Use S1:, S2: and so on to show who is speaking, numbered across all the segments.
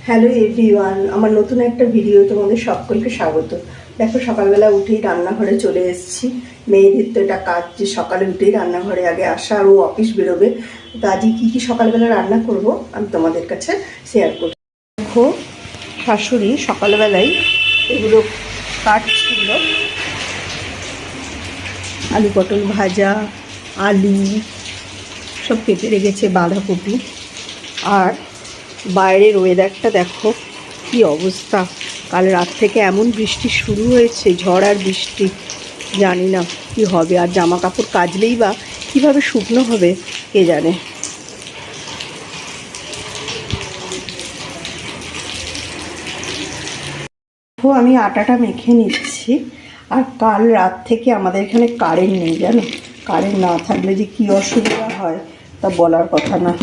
S1: Hello everyone, আমার নতুন একটা ভিডিও তোমাদের সকলকে স্বাগত। দেখো, সকালবেলা উঠেই রান্নাঘরে চলে এসেছি। মেয়েদের তো এটা কাজ যে সকালে উঠেই রান্নাঘরে আগে আসা, আর ও অফিস বেরোবে। তো আজকে কী কী সকালবেলা রান্না করব আমি তোমাদের কাছে শেয়ার করব। দেখো, শাশুড়ি সকালবেলায় এগুলো কাটছিল, আলু পটল ভাজা, আলু সব কেটে রেখেছে, বাঁধাকপি। আর বাইরের ওয়েদারটা দেখো কি অবস্থা। কাল রাত থেকে এমন বৃষ্টি শুরু হয়েছে, ঝড় আর বৃষ্টি, জানি না কি হবে। আর জামা কাপড় কাচলেই বা কীভাবে শুকনো হবে কে জানে। তো আমি আটাটা মেখে নিচ্ছি। আর কাল রাত থেকে আমাদের এখানে কারেন্ট নেই, জানো। কারেন্ট না থাকলে যে কী অসুবিধা হয় তা বলার কথা না।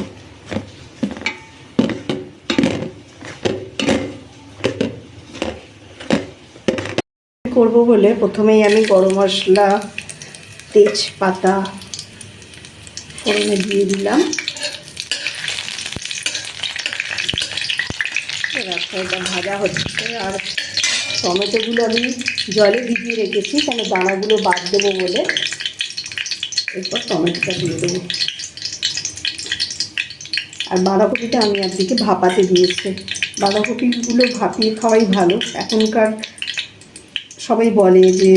S1: করব বলে প্রথমেই আমি গরম মশলা, তেজপাতা ফোড়নে দিয়ে দিলাম। এটা ভাজা হচ্ছে। আর টমেটোগুলো আমি জলে ভিজিয়ে রেখেছি, কেন দানাগুলো বাদ দেবো বলে। এরপর টমেটোটা দিয়ে দেবো। আর বাঁধাকপিটা আমি একদিকে ভাপাতে দিয়েছি। বাঁধাকপিগুলো ভাপিয়ে খাওয়াই ভালো। এখনকার সবাই বলে যে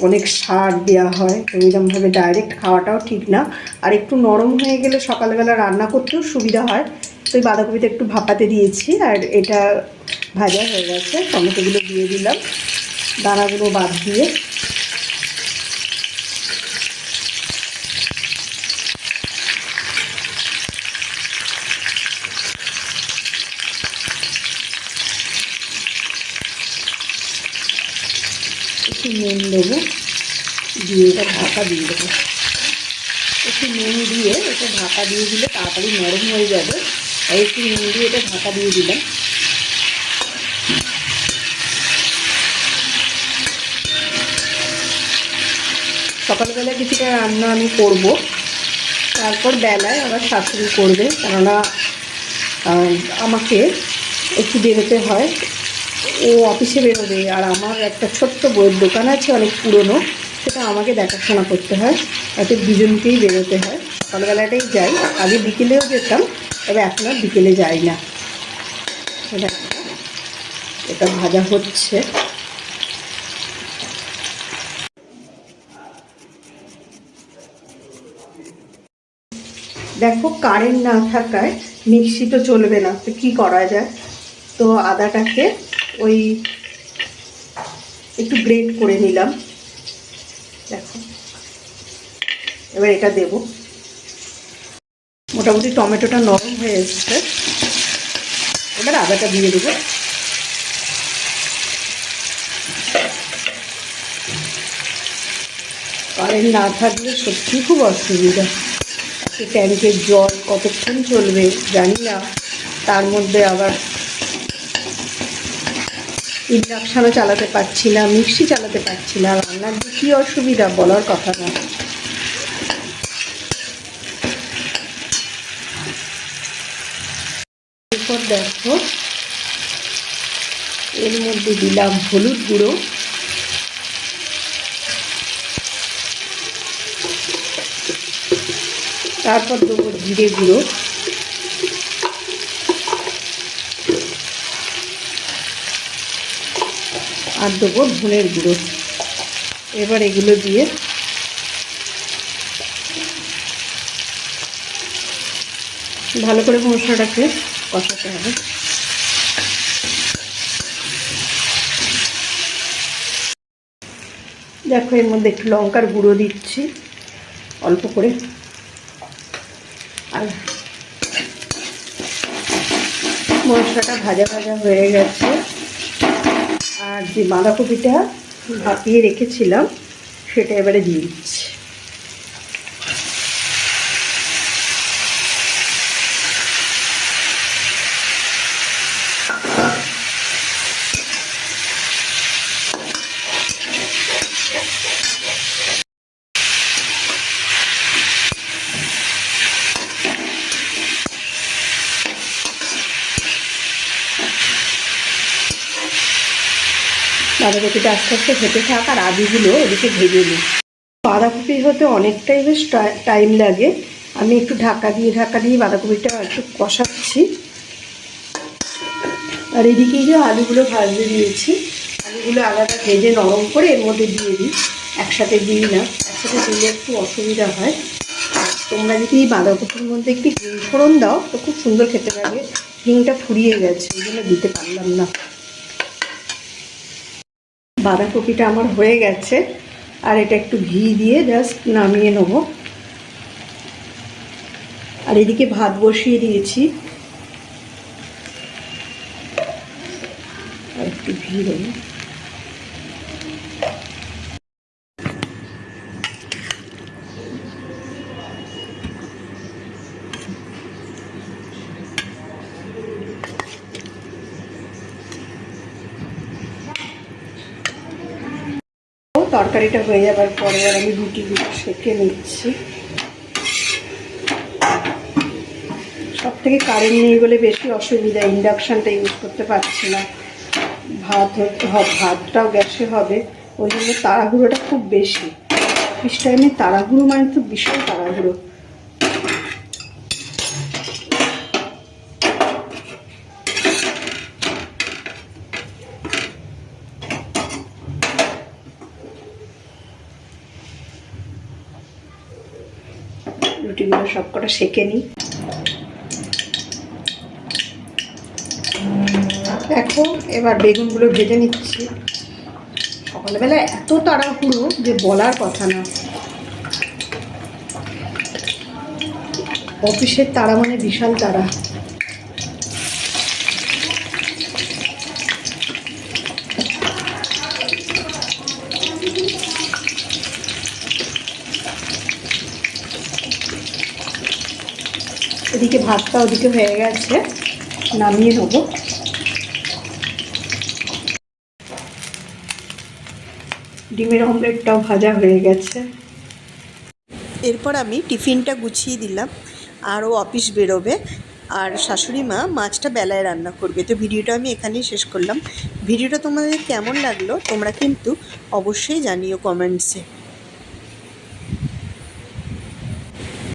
S1: অনেক সার দেওয়া হয়, তো এরকমভাবে ডাইরেক্ট খাওয়াটাও ঠিক না। আর একটু নরম হয়ে গেলে সকালবেলা রান্না করতেও সুবিধা হয়। তো এই বাঁধাকপিটা একটু ভাপাতে দিয়েছি। আর এটা ভাজা হয়ে গেছে, টমেটোগুলো দিয়ে দিলাম, দানাগুলো বাদ দিয়ে। একটু নুন দেবো, দিয়ে এটা ঢাকা দিয়ে দেবো। একটু নুন দিয়ে এটা ঢাকা দিয়ে দিলে তাড়াতাড়ি নরম হয়ে যাবে। আর একটু নুন দিয়ে এটা ঢাকা দিয়ে দিলাম। সকালবেলা কিছুটা রান্না আমি করব, তারপর বেলায় আবার শাশুড়ি করবে, কেননা আমাকে একটু বেরোতে হয়। ও অফিসে বেরোবে, আর আমার একটা ছোট্ট বইয়ের দোকান আছে, অনেক পুরনো, সেটা আমাকে দেখাশোনা করতে হয়। তাতে দুজনকেই বেরোতে হয়। সকালবেলাটাই যাই, আগে বিকেলেও যেতাম, তবে এখন আর বিকেলে যাই না। এটা ভাজা হচ্ছে। দেখো, কারেন্ট না থাকায় মিক্সি তো চলবে না, তো কী করা যায়। তো আদাটাকে ওই একটু গ্রেট করে নিলাম। দেখো, এবার এটা দেব। মোটামুটি টমেটোটা নরম হয়ে এসছে, এবার আদাটা দিয়ে দেবো। কারেন্ট না থাকলে সত্যি খুব অসুবিধা। ট্যাঙ্কের জল কতক্ষণ চলবে জানি না, তার মধ্যে আবার ইন্ডাকশানও চালাতে পারছি না, মিক্সি চালাতে পারছি না। রান্নার যে কী অসুবিধা বলার কথা না। এরপর দেখো, এর মধ্যে দিলাম হলুদ গুঁড়ো, তারপর দেবো জিরে গুঁড়ো, আর দেবো ধনের গুঁড়ো। এবার এগুলো দিয়ে ভালো করে মশলাটাকে কষাতে হবে। দেখো, এর মধ্যে একটু লঙ্কার গুঁড়ো দিচ্ছি অল্প করে। আর মশলাটা ভাজা ভাজা হয়ে গেছে। আর যে বাঁধাকপিটা ভাপিয়ে রেখেছিলাম সেটা এবারে দিয়ে দিচ্ছি। বাঁধাকপিটা আস্তে আস্তে হতে থাক আর আলুগুলো ওদিকে ভেজে নিই। বাঁধাকপি হতে অনেকটাই বেশ টাইম লাগে। আমি একটু ঢাকা দিয়ে বাঁধাকপিটা একটু কষাচ্ছি। আর এদিকে যে আলুগুলো ভাজতে দিয়েছি, আলুগুলো আলাদা ভেজে নরম করে এর মধ্যে দিয়ে দিই, একসাথে দিই না, একসাথে দিলে একটু অসুবিধা হয়। তোমরা যদি এই বাঁধাকপির মধ্যে একটু হিং ফোড়ন দাও তো খুব সুন্দর খেতে লাগে। হিংটা ফুরিয়ে গেছে, এই জন্য দিতে পারলাম না। বাঁধাকপিটা আমার হয়ে গেছে, আর এটা একটু ঘি দিয়ে জাস্ট নামিয়ে নেবো। আর এদিকে ভাত বসিয়ে দিয়েছি, আর একটু ঘি দেবো। তরকারিটা হয়ে যাবার পরে আর আমি রুটিগুলো সেঁকে নিচ্ছি। সব থেকে কারেন্ট নেই বলে বেশি অসুবিধা, ইন্ডাকশানটা ইউজ করতে পারছি না। ভাতটাও গ্যাসে হবে, ওই জন্য তাড়াহুড়োটা খুব বেশি। অফিস টাইমে তাড়াহুড়ো মানে তো ভীষণ তাড়াহুড়ো। রুটিগুলো সব কটা সেঁকে নিই। দেখো এবার বেগুনগুলো ভেজে নিচ্ছি। সকালবেলা এত তাড়াহুড়ো যে বলার কথা না। অফিসের তাড়া মানে বিশাল তাড়া। এদিকে ভাতটা ওদিকে হয়ে গেছে, নামিয়ে নেবো। ডিমের অমলেটটাও ভাজা হয়ে গেছে। এরপর আমি টিফিনটা গুছিয়ে দিলাম, আর ও অফিস বেরোবে, আর শাশুড়ি মা মাছটা বেলায় রান্না করবে। তো ভিডিওটা আমি এখানেই শেষ করলাম। ভিডিওটা তোমাদের কেমন লাগলো তোমরা কিন্তু অবশ্যই জানিও কমেন্টসে।